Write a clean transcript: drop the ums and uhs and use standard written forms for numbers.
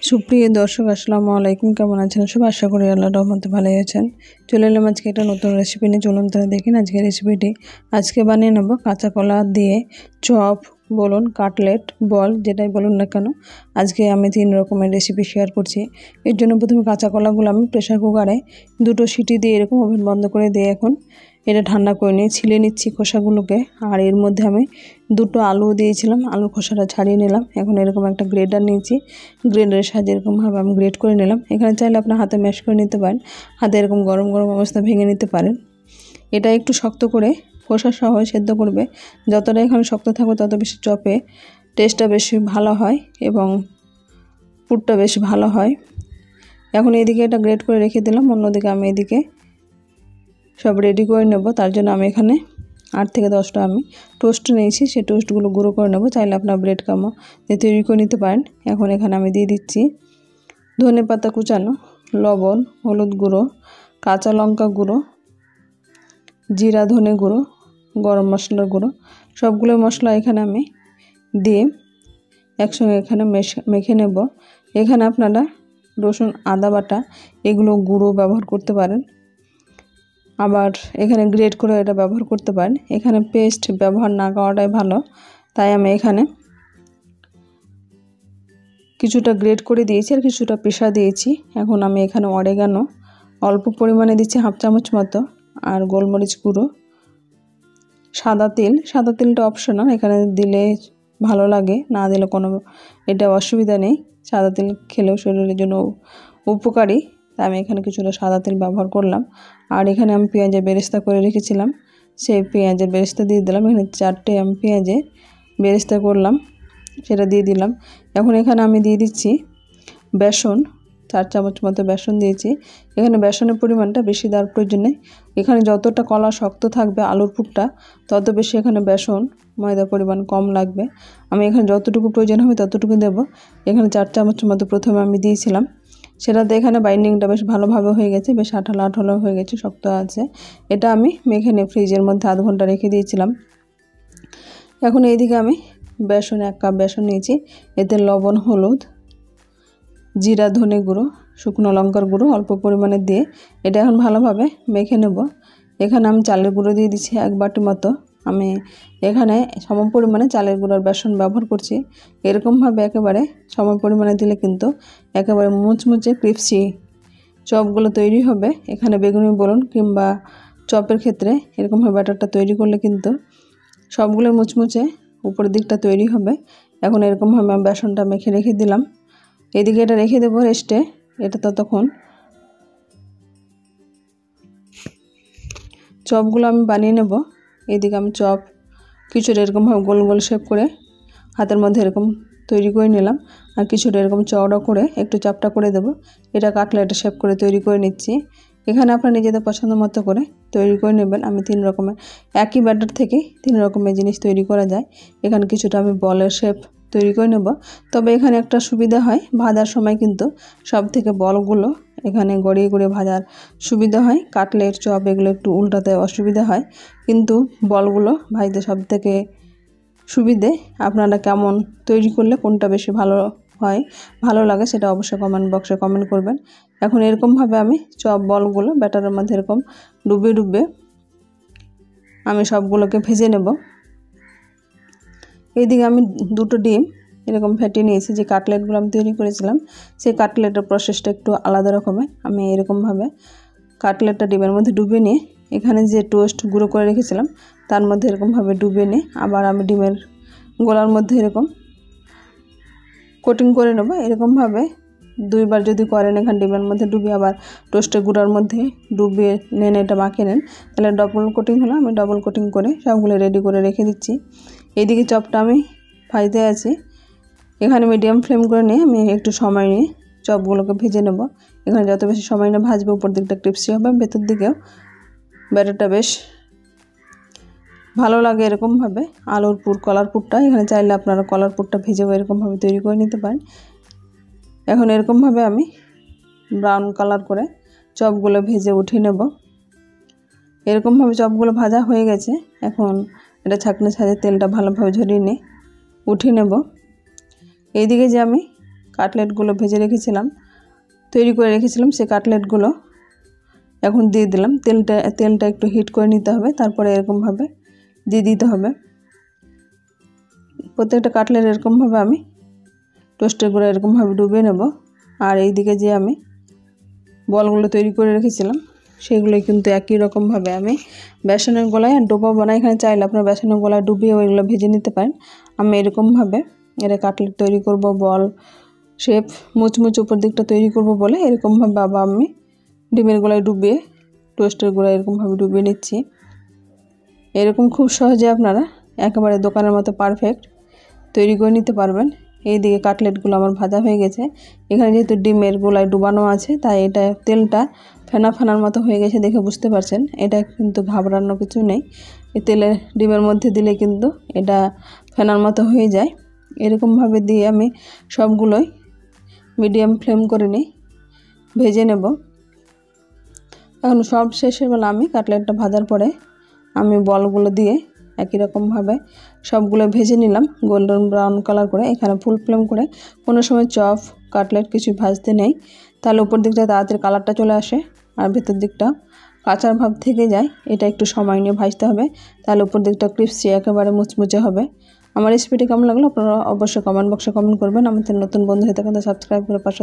সুপ্রিয় দর্শক আসসালামু আলাইকুম, কেমন আছেন সব? আশা করি আল্লাহর রহমতে ভালোই আছেন। চলে এলাম আজকে একটা নতুন রেসিপি নিয়ে। চলুন তাহলে দেখেন আজকে রেসিপিটি। আজকে বানিয়ে নেব কাঁচা কলা দিয়ে চপ বলুন, কাটলেট, বল, যেটাই বলুন না কেন। আজকে আমি 3 রকমের রেসিপি শেয়ার করছি। এর জন্য প্রথমে কাঁচা কলাগুলো আমি প্রেসার কুকারে 2টো সিটি দিয়ে এরকম ওভেন বন্ধ করে দিয়ে এখন এটা ঠান্ডা করে নিয়ে ছিলে নিচ্ছি খোসাগুলোকে। আর এর মধ্যে আমি 2টো আলু দিয়েছিলাম, আলুর খোসাটা ছাড়িয়ে নিলাম। এখন এরকম একটা গ্রেটার নিয়েছি, গ্রেটারের সাহায্যে এরকমভাবে আমি গ্রেট করে নিলাম। এখানে চাইলে আপনার হাতে ম্যাশ করে নিতে পারেন, হাতে এরকম গরম গরম অবস্থা ভেঙে নিতে পারেন। এটা একটু শক্ত করে খোসা সহ সেদ্ধ করবে। যতটা এখানে শক্ত থাকবে তত বেশি চপে টেস্টটা বেশি ভালো হয় এবং পুরটা বেশি ভালো হয়। এখন এদিকে এটা গ্রেট করে রেখে দিলাম, অন্যদিকে আমি এদিকে সব রেডি করে নেব। তার জন্য আমি এখানে 8 থেকে 10টা আমি টোস্ট নিয়েছি, সেই টোস্টগুলো গুঁড়ো করে নেব। চাইলে আপনার ব্রেড কামও দিয়ে তৈরি করে নিতে পারেন। এখন এখানে আমি দিয়ে দিচ্ছি ধনেপাতা কুচানো, লবণ, হলুদ গুঁড়ো, কাঁচা লঙ্কা গুঁড়ো, জিরা ধনে গুঁড়ো, গরম মশলার গুঁড়ো। সবগুলো মশলা এখানে আমি দিয়ে একসঙ্গে এখানে মেখে নেব। এখানে আপনারা রসুন আদা বাটা এগুলো গুঁড়ো ব্যবহার করতে পারেন, আবার এখানে গ্রেট করে এটা ব্যবহার করতে পারেন। এখানে পেস্ট ব্যবহার না করাটাই ভালো, তাই আমি এখানে কিছুটা গ্রেট করে দিয়েছি আর কিছুটা পেশা দিয়েছি। এখন আমি এখানে অরেগানো অল্প পরিমাণে দিচ্ছি, 1/2 চামচ মতো, আর গোলমরিচ গুঁড়ো, সাদা তেলটা অপশনাল, এখানে দিলে ভালো লাগে, না দিলে কোনো এটা অসুবিধা নেই। সাদা তেল খেলেও শরীরের জন্য উপকারী, তাই আমি এখানে কিছুটা সাদা তেল ব্যবহার করলাম। আর এখানে আমি পেঁয়াজের বেরেস্তা করে রেখেছিলাম, সেই পেঁয়াজের বেরেস্তা দিয়ে দিলাম। এখানে 4টে আমি পেঁয়াজের বেরেস্তা করলাম, সেটা দিয়ে দিলাম। এখন এখানে আমি দিয়ে দিচ্ছি বেসন, 4 চামচ মতো বেসন দিয়েছি। এখানে বেসনের পরিমাণটা বেশি দেওয়ার প্রয়োজন নেই। এখানে যতটা কলা শক্ত থাকবে আলুর পুরটা, তত বেশি এখানে বেসন ময়দার পরিমাণ কম লাগবে। আমি এখানে যতটুকু প্রয়োজন হবে ততটুকু দেব। এখানে 4 চামচ মতো প্রথমে আমি দিয়েছিলাম, সেটাতে এখানে বাইন্ডিংটা বেশ ভালোভাবে হয়ে গেছে, বেশ আঠালো হয়ে গেছে, শক্ত আছে। এটা আমি মেখে নিয়ে ফ্রিজের মধ্যে আধ ঘন্টা রেখে দিয়েছিলাম। এখন এইদিকে আমি 1 কাপ বেসন নিয়েছি, এতে লবণ, হলুদ, জিরা ধনে গুঁড়ো, শুকনো লঙ্কার গুঁড়ো অল্প পরিমাণে দিয়ে এটা এখন ভালোভাবে মেখে নেব। এখানে আমি চালের গুঁড়ো দিয়ে দিচ্ছি 1 বাটি মতো। আমি এখানে সম পরিমাণে চালের গুঁড়োর বেসন ব্যবহার করছি। এরকমভাবে একেবারে সম পরিমাণে দিলে কিন্তু একেবারে মুচমুচে ক্রিপসি চপগুলো তৈরি হবে। এখানে বেগুনি বলুন কিংবা চপের ক্ষেত্রে এরকমভাবে ব্যাটারটা তৈরি করলে কিন্তু সবগুলো মুচমুচে উপরের দিকটা তৈরি হবে। এখন এরকমভাবে আমি বেসনটা মেখে রেখে দিলাম। এদিকে এটা রেখে দেবো রেস্টে। এটা ততক্ষণ চপগুলো আমি বানিয়ে নেব। এদিকে আমি চপ কিছুটা এরকমভাবে গোল গোল শেপ করে হাতের মধ্যে এরকম তৈরি করে নিলাম, আর কিছুটা এরকম চওড়া করে একটু চাপটা করে দেব। এটা কাটলেটের শেপ করে তৈরি করে নিচ্ছি। এখানে আপনার নিজেদের পছন্দ মতো করে তৈরি করে নেবেন। আমি 3 রকমের একই ব্যাটার থেকে 3 রকমের জিনিস তৈরি করা যায়। এখানে কিছুটা আমি বলের শেপ তৈরি করে নেব। তবে এখানে একটা সুবিধা হয়, ভাজার সময় কিন্তু সব থেকে বলগুলো এখানে গড়িয়ে গড়িয়ে ভাজার সুবিধা হয়। কাটলেট, চপ এগুলো একটু উল্টাতে অসুবিধা হয়, কিন্তু বলগুলো ভাজতে সব থেকে সুবিধে। আপনারা কেমন তৈরি করলে কোনটা বেশি ভালো লাগে সেটা অবশ্যই কমেন্ট বক্সে কমেন্ট করবেন। এখন এরকমভাবে আমি চপ বলগুলো ব্যাটারের মধ্যে এরকম ডুবে আমি সবগুলোকে ভেজে নেব। এইদিকে আমি 2টো ডিম এরকম ফেটে নিয়েছি। যে কাটলেটগুলো আমি তৈরি করেছিলাম সেই কাটলেটের প্রসেসটা একটু আলাদা রকমের। আমি এরকমভাবে কাটলেটটা ডিমের মধ্যে ডুবে নিয়ে এখানে যে টোস্ট গুঁড়ো করে রেখেছিলাম তার মধ্যে এরকমভাবে ডুবে নিয়ে আবার আমি ডিমের গোলার মধ্যে এরকম কোটিং করে নেব। এরকমভাবে 2বার যদি করেন, এখানে ডিমের মধ্যে ডুবিয়ে আবার টোস্টের গুঁড়ার মধ্যে ডুবিয়ে নেন, এটা মাখিয়ে নেন, তাহলে ডবল কোটিং হলো। আমি ডবল কোটিং করে সবগুলো রেডি করে রেখে দিচ্ছি। এইদিকে চপটা আমি ভাজতে আছি। এখানে মিডিয়াম ফ্লেম করে নিয়ে আমি একটু সময় নিয়ে চপগুলোকে ভেজে নেব। এখানে যত বেশি সময় নিয়ে ভাজবে উপর দিকটা ক্রিপসি হবে, ভেতর দিকেও ব্যাটারটা বেশ ভালো লাগে। এরকমভাবে আলুর পুর, কলার পুরটা এখানে চাইলে আপনারা কলার পুরটা ভেজেও এরকমভাবে তৈরি করে নিতে পারেন। এখন এরকমভাবে আমি ব্রাউন কালার করে চপগুলো ভেজে উঠিয়ে নেব। এরকমভাবে চপগুলো ভাজা হয়ে গেছে। এখন এটা ছাঁকনির সাহায্যে তেলটা ভালোভাবে ঝরিয়ে নিয়ে উঠিয়ে নেব। এইদিকে যে আমি কাটলেটগুলো ভেজে রেখেছিলাম, তৈরি করে রেখেছিলাম, সেই কাটলেটগুলো এখন দিয়ে দিলাম। তেলটা একটু হিট করে নিতে হবে, তারপরে এরকমভাবে দিয়ে দিতে হবে। প্রত্যেকটা কাটলেট এরকমভাবে আমি টোস্টের গুঁড়া এরকমভাবে ডুবিয়ে নেব। আর এইদিকে যে আমি বলগুলো তৈরি করে রেখেছিলাম সেগুলোই কিন্তু একই রকমভাবে আমি বেসনের গোলায় ডোবাবো না। এখানে চাইলে আপনার বেসনের গোলায় ডুবিয়ে ওইগুলো ভেজে নিতে পারেন। আমি এরকমভাবে এটা কাটলেট তৈরি করব, বল শেপ মুচমুচ উপর দিকটা তৈরি করব বলে এরকমভাবে আবার আমি ডিমের গোলায় ডুবিয়ে টোস্টের গোলায় এরকমভাবে ডুবিয়ে নিচ্ছি। এরকম খুব সহজে আপনারা একেবারে দোকানের মতো পারফেক্ট তৈরি করে নিতে পারবেন। এইদিকে কাটলেটগুলো আমার ভাজা হয়ে গেছে। এখানে যেহেতু ডিমের গোলায় ডুবানো আছে তাই এটা তেলটা ফেনার মতো হয়ে গেছে, দেখে বুঝতে পারছেন। এটা কিন্তু ঘাবড়ানোর কিছু নেই, এই তেলে ডিমের মধ্যে দিলে কিন্তু এটা ফেনার মতো হয়ে যায়। এরকমভাবে দিয়ে আমি সবগুলোই মিডিয়াম ফ্লেম করে নিই, ভেজে নেব। এখন সব শেষে বেলা আমি কাটলেটটা ভাজার পরে আমি বলগুলো দিয়ে একই রকমভাবে সবগুলো ভেজে নিলাম গোল্ডেন ব্রাউন কালার করে। এখানে ফুল ফ্লেম করে কোনো সময় চপ কাটলেট কিছু ভাজতে নেই, তাহলে উপর দিকটা তাড়াতাড়ি কালারটা চলে আসে আর ভেতর দিকটা কাঁচার ভাব থেকে যায়। এটা একটু সময় নিয়ে ভাজতে হবে, তাহলে উপর দিকটা ক্রিস্পি একেবারে মুচমুচে হবে। আমার রেসিপিটি কেমন লাগলো আপনারা অবশ্যই কমেন্ট বক্সে কমেন্ট করবেন। আমাদের নতুন বন্ধু হয়ে থাকেন সাবস্ক্রাইব করে পাশে